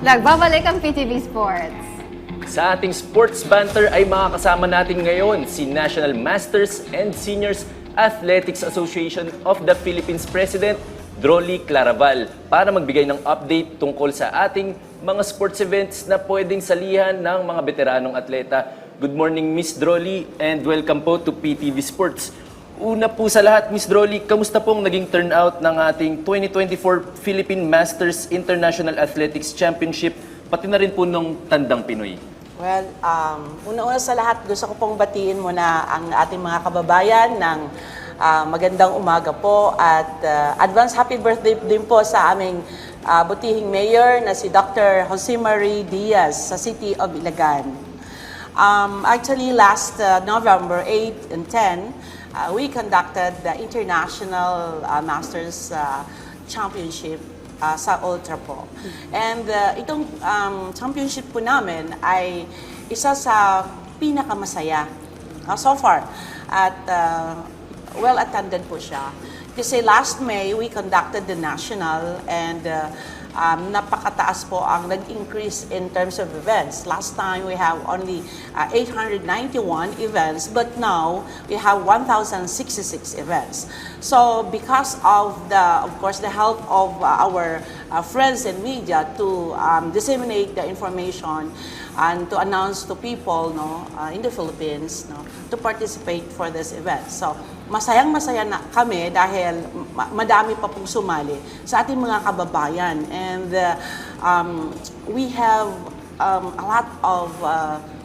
Nagbabalik ang PTV Sports. Sa ating sports banter ay makakasama natin ngayon si National Masters and Seniors Athletics Association of the Philippines President, Drolly Claraval, para magbigay ng update tungkol sa ating mga sports events na pwedeng salihan ng mga veteranong atleta. Good morning, Miss Drolly, and welcome po to PTV Sports. Una po sa lahat, Miss Drolly, kamusta pong naging turnout ng ating 2024 Philippine Masters International Athletics Championship, pati na rin po nung Tandang Pinoy? Well, una-una sa lahat, gusto ko pong batiin muna ang ating mga kababayan ng magandang umaga po at advance happy birthday din po sa aming butihing mayor na si Dr. Jose Marie Diaz sa City of Ilagan. Actually, last November 8 and 10, we conducted the International Masters Championship sa Ultra po. And itong championship po namin ay isa sa pinakamasaya so far. At well attended po siya. Kasi last May, we conducted the national and napakataas po ang nag-increase in terms of events. Last time, we have only 891 events, but now we have 1,066 events. So because of course, the help of our friends and media to disseminate the information and to announce to people in the Philippines to participate for this event. So masayang-masaya na kami dahil madami pa pong sumali sa ating mga kababayan. And we have a lot of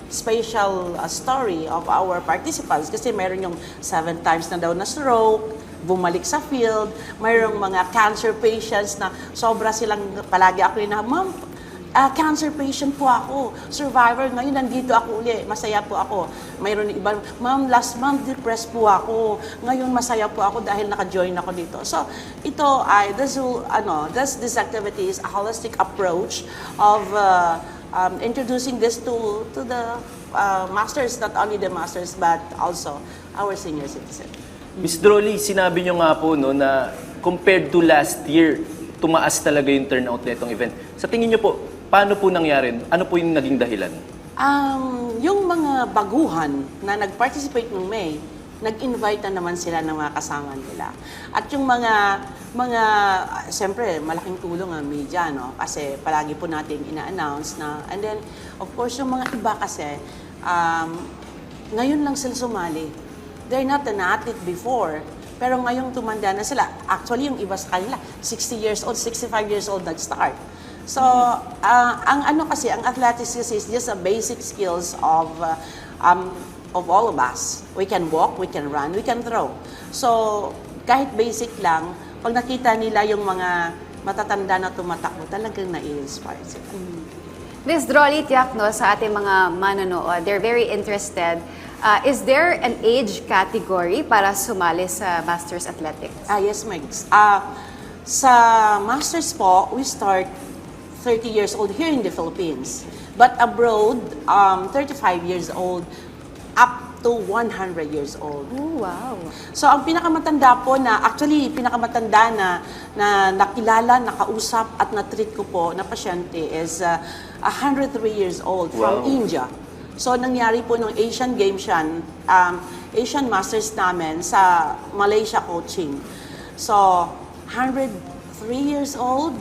special story of our participants kasi meron yung 7 times na daw na stroke, bumalik sa field, mayroong mga cancer patients na sobra silang palagi ako na, ma'am, cancer patient po ako, survivor, ngayon nandito ako uli, masaya po ako. Mayroon iba, ma'am, last month depressed po ako, ngayon masaya po ako dahil naka-join ako dito. So, ito ay, this activity is a holistic approach of introducing this to the masters, not only the masters, but also our senior citizens. Miss Drolly, sinabi nyo nga po na compared to last year, tumaas talaga yung turnout na itong event. Sa tingin nyo po, paano po nangyari? Ano po yung naging dahilan? Yung mga baguhan na nag-participate noong May, nag-invite na naman sila ng mga kasama nila. At yung mga siyempre, malaking tulong ang media, no? Kasi palagi po natin ina-announce na, and then, of course, yung mga iba kasi, ngayon lang sila sumali. They're not an athlete before, pero ngayong tumanda na sila. Actually, yung iba sa kanila, 60 years old, 65 years old nag-start. So, ang athletics is just a basic skills of all of us. We can walk, we can run, we can throw. So, kahit basic lang, pag nakita nila yung mga matatanda na tumatakbo, talagang na-inspire sila. Miss Drolly, tiyak sa ating mga manonood, they're very interested. Is there an age category para sumali sa Masters Athletics? Yes, Megs. Sa Masters po, we start 30 years old here in the Philippines. But abroad, 35 years old up to 100 years old. Oh, wow. So ang pinakamatanda po pinakamatanda na nakilala, nakausap at na-treat ko po na pasyente is 103 years old from India. So, nangyari po nung Asian Games yan, Asian Masters namin sa Malaysia coaching. So, 103 years old,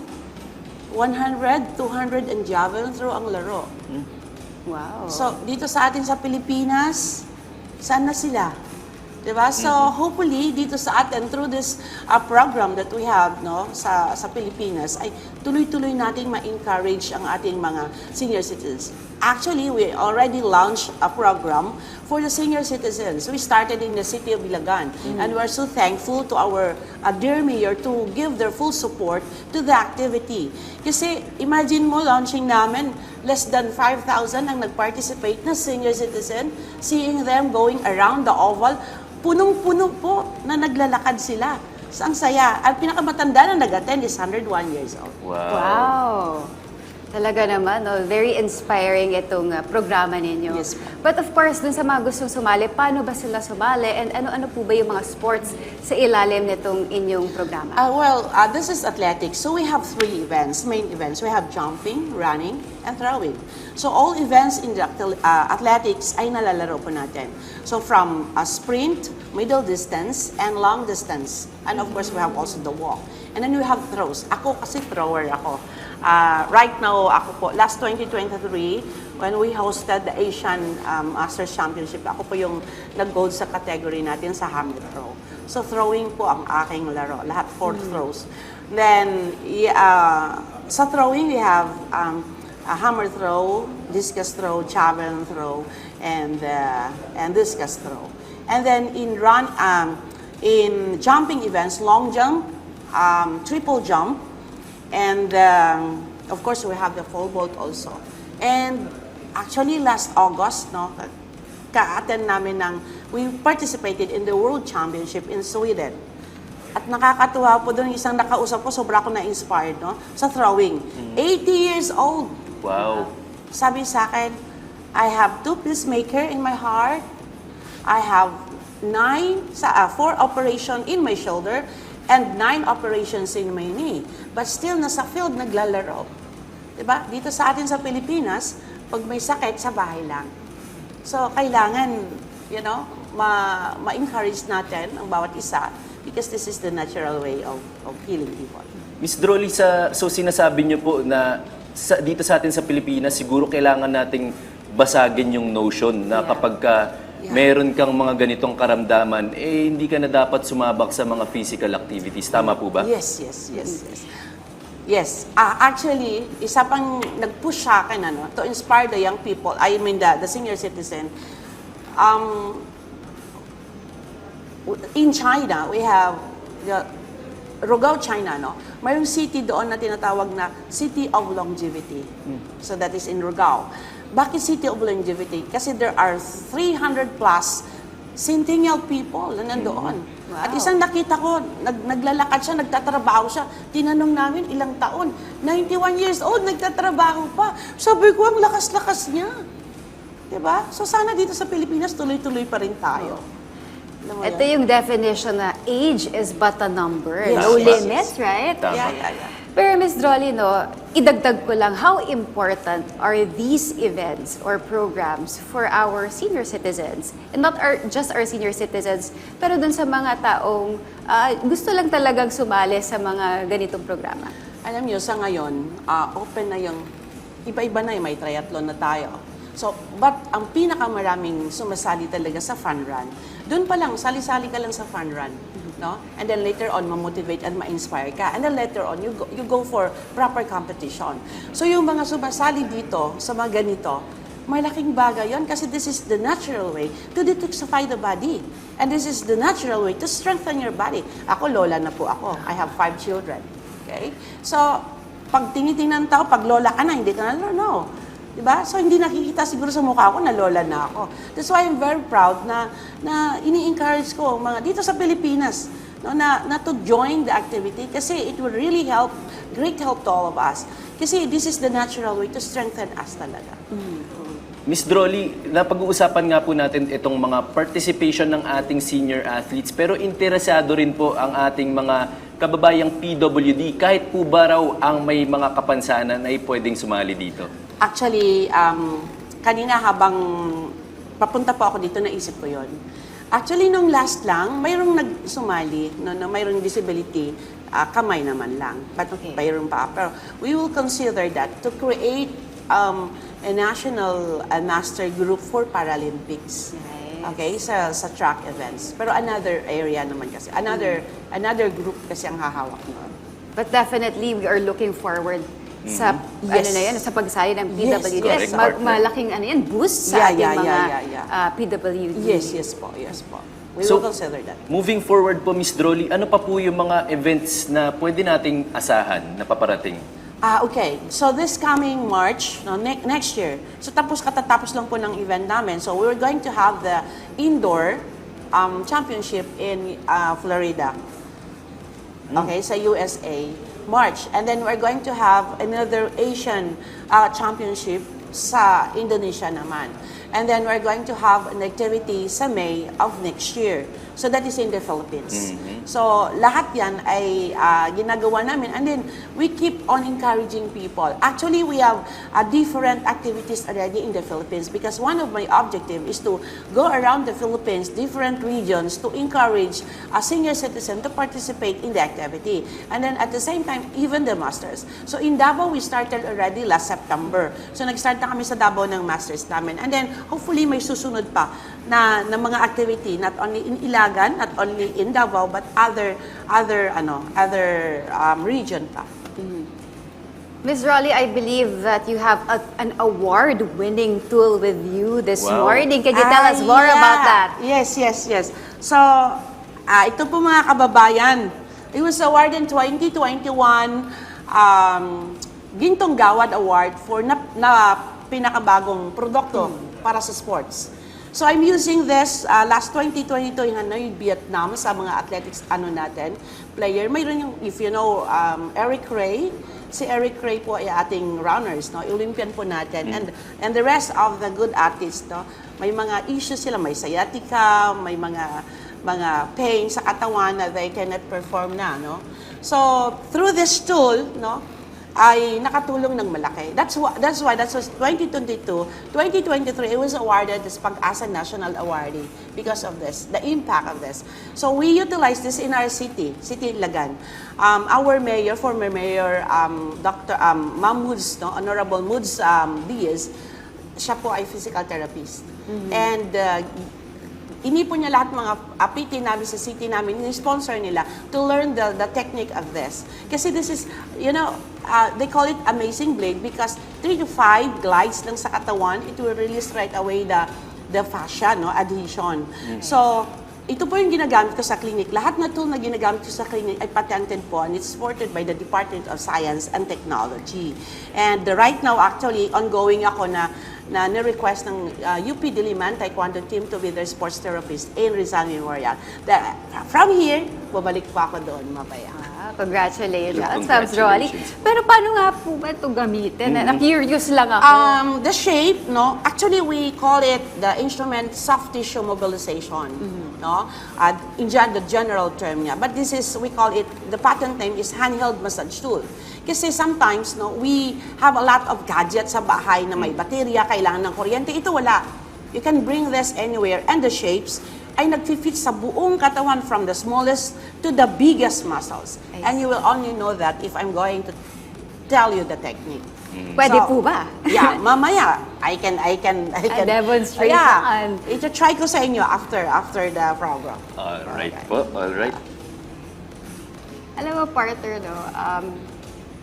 100, 200, and javelin throw ang laro. Wow. So, dito sa atin sa Pilipinas, saan na sila? Diba? So, hopefully, dito sa atin, through this program that we have sa Pilipinas, ay tuloy-tuloy natin ma-encourage ang ating mga senior citizens. Actually, we already launched a program for the senior citizens. We started in the City of Ilagan, and we're so thankful to our dear mayor to give their full support to the activity. Kasi, imagine mo, launching namin, less than 5,000 ang nag-participate na senior citizen, seeing them going around the oval, punong-puno po na naglalakad sila. So, ang saya. Ang pinakamatanda na nag-attend is 101 years old. Wow. Wow. Talaga naman, no? Very inspiring itong programa ninyo. Yes, ma'am. But of course, dun sa mga gustong sumali, paano ba sila sumali? And ano-ano po ba yung mga sports sa ilalim nitong inyong programa? This is athletics. So we have 3 events, main events. We have jumping, running, and throwing. So all events in the athletics ay nalalaro po natin. So from sprint, middle distance, and long distance. And of course, we have also the walk. And then we have throws. Ako kasi thrower ako. Right now, ako po, last 2023, when we hosted the Asian Masters Championship, ako po yung nag-gold sa category natin sa hammer throw. So throwing po ang aking laro, lahat 4 throws. Then, sa throwing, we have a hammer throw, discus throw, javelin throw, and discus throw. And then in jumping events, long jump, triple jump, and of course we have the pole vault also. And actually last August, no, ka-attend namin we participated in the World Championship in Sweden. At nakakatuwa po doon, isang nakausap ko, sobra ako na-inspired, no, sa throwing. 80 years old. Wow. Sabi sa akin, I have 2 pacemaker in my heart. I have 4 operation in my shoulder and 9 operations in my knee. But still, nasa field, naglalaro. Diba? Dito sa atin sa Pilipinas, pag may sakit, sa bahay lang. So, kailangan, ma-encourage natin ang bawat isa because this is the natural way of healing people. Miss Drolly, so sinasabi niyo po na dito sa atin sa Pilipinas, siguro kailangan nating basagin yung notion na kapag meron kang mga ganitong karamdaman, hindi ka na dapat sumabak sa mga physical activities. Tama po ba? Yes. Yes. Actually, isa pang nag-push sa akin to inspire the young people, I mean the senior citizen. In China, we have Rugao, China, no? Mayroong city doon na tinatawag na City of Longevity. So that is in Rugao. Bakit City of Longevity? Kasi there are 300 plus centennial people na nandoon. Wow. At isang nakita ko, naglalakad siya, nagtatrabaho siya. Tinanong namin ilang taon. 91 years old, nagtatrabaho pa. Sabi ko, ang lakas-lakas niya. Diba? So sana dito sa Pilipinas, tuloy-tuloy pa rin tayo. Alam mo Ito yan? yung definition na age is but a number. Yes, No yes, limit, right? Tama. Yeah. Pero Ms. Drolly, idagdag ko lang, how important are these events or programs for our senior citizens? And not just our senior citizens, pero dun sa mga taong gusto lang talagang sumali sa mga ganitong programa. Alam niyo, sa ngayon, open na yung, iba-iba na yung may triathlon na tayo. So, but ang pinakamaraming sumasali talaga sa fun run, doon pa lang, sali-sali ka lang sa fun run. No? And then later on, ma-motivate and ma-inspire ka. And then later on, you go for proper competition. So yung mga sumasali dito sa mga ganito, malaking bagay yon kasi this is the natural way to detoxify the body. And this is the natural way to strengthen your body. Ako, lola na po ako. I have 5 children. Okay? So, pag tinitingnan tao, pag lola ka na, hindi ka na, no. Diba? So, hindi nakikita siguro sa mukha ko na lola na ako. That's why I'm very proud na ini-encourage ko mga dito sa Pilipinas na to join the activity kasi it will really help, great help to all of us. Kasi this is the natural way to strengthen us talaga. Miss Drolly, napag-uusapan nga po natin itong mga participation ng ating senior athletes pero interesado rin po ang ating mga kababayang PWD kahit po ba raw ang may mga kapansanan ay pwedeng sumali dito? Actually, kanina habang papunta po ako dito, naisip ko yon. Actually, nung last lang, mayroong nagsumali, na mayroong disability, kamay naman lang. But mayroong pa. Pero we will consider that to create a national master group for Paralympics. Nice. Okay, sa track events. Pero another area naman kasi. Another group kasi ang hahawak nun. But definitely, we are looking forward sa Yes. sa pagsali ng PWD. Yes, correct. Malaking boost sa ating mga yeah. PWD. Yes po. We So, will consider that. Moving forward po, Miss Drolly, ano pa po yung mga events na pwede nating asahan na paparating? Okay. So this coming March, next year, so katatapos lang po ng event namin. So we're going to have the indoor championship in Florida. Okay, sa USA. March. And then we're going to have another Asian championship sa Indonesia naman. And then we're going to have an activity sa May of next year. So that is in the Philippines. So lahat yan ay ginagawa namin. And then we keep on encouraging people. Actually, we have different activities already in the Philippines because one of my objective is to go around the Philippines, different regions, to encourage a senior citizen to participate in the activity. And then at the same time, even the masters. So in Davao, we started already last September. So nag-start na kami sa Davao ng masters namin. And then hopefully may susunod pa na mga activity, not only in Ilagan, not only in Davao, but other region pa. Ms. Rolly, I believe that you have an award-winning tool with you this Wow. morning. Can you tell us more about that? Yes. So, ito po mga kababayan, it was awarded in 2021 Gintong Gawad Award for na pinakabagong produkto para sa sports. So I'm using this last 2022 in Hanoi, Vietnam sa mga athletics natin, player. Mayroon yung, if you know, Eric Ray. Si Eric Ray po ay ating runners, no? Olympian po natin. And the rest of the good athletes, no? May mga issues sila, may sciatica, may mga pain sa katawan na they cannot perform na, no? So through this tool, no, ay nakatulong ng malaki. That's why that was 2022, 2023 it was awarded as Pag-asa National Awardee because of this, the impact of this. So we utilize this in our city Ilagan. Our mayor, former mayor, Dr. Ma'am Moods, no, Honorable Moods Diaz, siya po ay physical therapist. And inipon niya lahat mga PT namin sa city namin, ni-sponsor nila to learn the technique of this. Kasi this is, you know, they call it amazing blade because 3 to 5 glides lang sa katawan, it will release right away the fascia, no, adhesion. So, ito po yung ginagamit ko sa clinic. Lahat na tool na ginagamit ko sa clinic ay patented po and it's supported by the Department of Science and Technology. And right now, actually, ongoing ako na request ng UP Diliman Taekwondo team to be their sports therapist in Rizal Memorial. From here, babalik pa ako doon mamaya. Congratulations, Ma'am Rolly. Pero paano nga po ba ito gamitin? Na-curious lang ako. The shape, no, actually we call it the instrument soft tissue mobilization, no? In the general term niya. But this is, we call it, the patent name is handheld massage tool. Kasi sometimes, no, we have a lot of gadgets sa bahay na may baterya, kailangan ng kuryente. Ito wala. You can bring this anywhere. And the shapes ay nag-fit sa buong katawan from the smallest to the biggest muscles. And you will only know that if I'm going to tell you the technique. Pwede po ba? Yeah, mamaya. I can demonstrate Yeah. naman. Ito try ko sa inyo after the program. Alright po, alright. Alam mo, partner, no,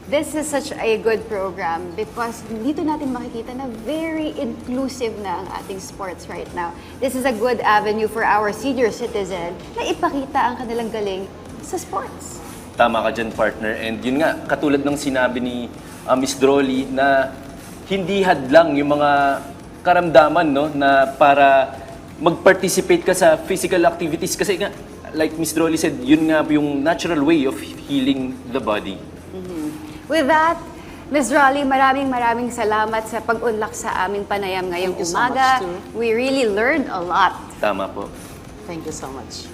this is such a good program because dito natin makikita na very inclusive na ang ating sports right now. This is a good avenue for our senior citizen na ipakita ang kanilang galing sa sports. Tama ka dyan, partner. And yun nga, katulad ng sinabi ni Miss Drolly na hindi hadlang yung mga karamdaman, no, na para mag-participate ka sa physical activities. Kasi nga, like Miss Drolly said, yun nga yung natural way of healing the body. With that, Ms. Rolly, maraming salamat sa pag-unlak sa aming panayam ngayong Thank you so umaga. much, too. We really learned a lot. Tama po. Thank you so much.